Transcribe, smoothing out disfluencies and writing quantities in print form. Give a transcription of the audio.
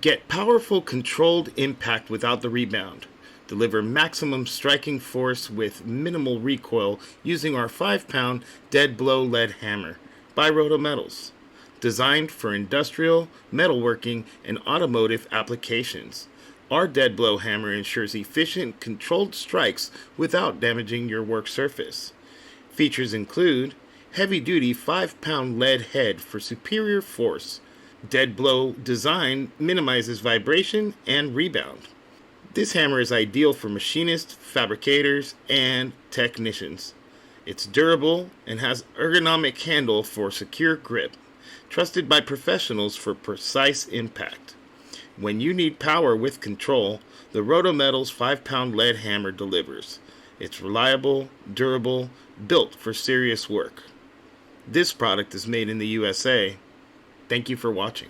Get powerful controlled impact without the rebound. Deliver maximum striking force with minimal recoil using our 5-pound Deadblow Lead Hammer by RotoMetals. Designed for industrial, metalworking, and automotive applications. Our Deadblow Hammer ensures efficient, controlled strikes without damaging your work surface. Features include heavy-duty 5-pound lead head for superior force. Deadblow design minimizes vibration and rebound. This hammer is ideal for machinists, fabricators, and technicians. It's durable and has ergonomic handle for secure grip. Trusted by professionals for precise impact. When you need power with control, the RotoMetals 5-pound lead hammer delivers. It's reliable, durable, built for serious work. This product is made in the USA. Thank you for watching.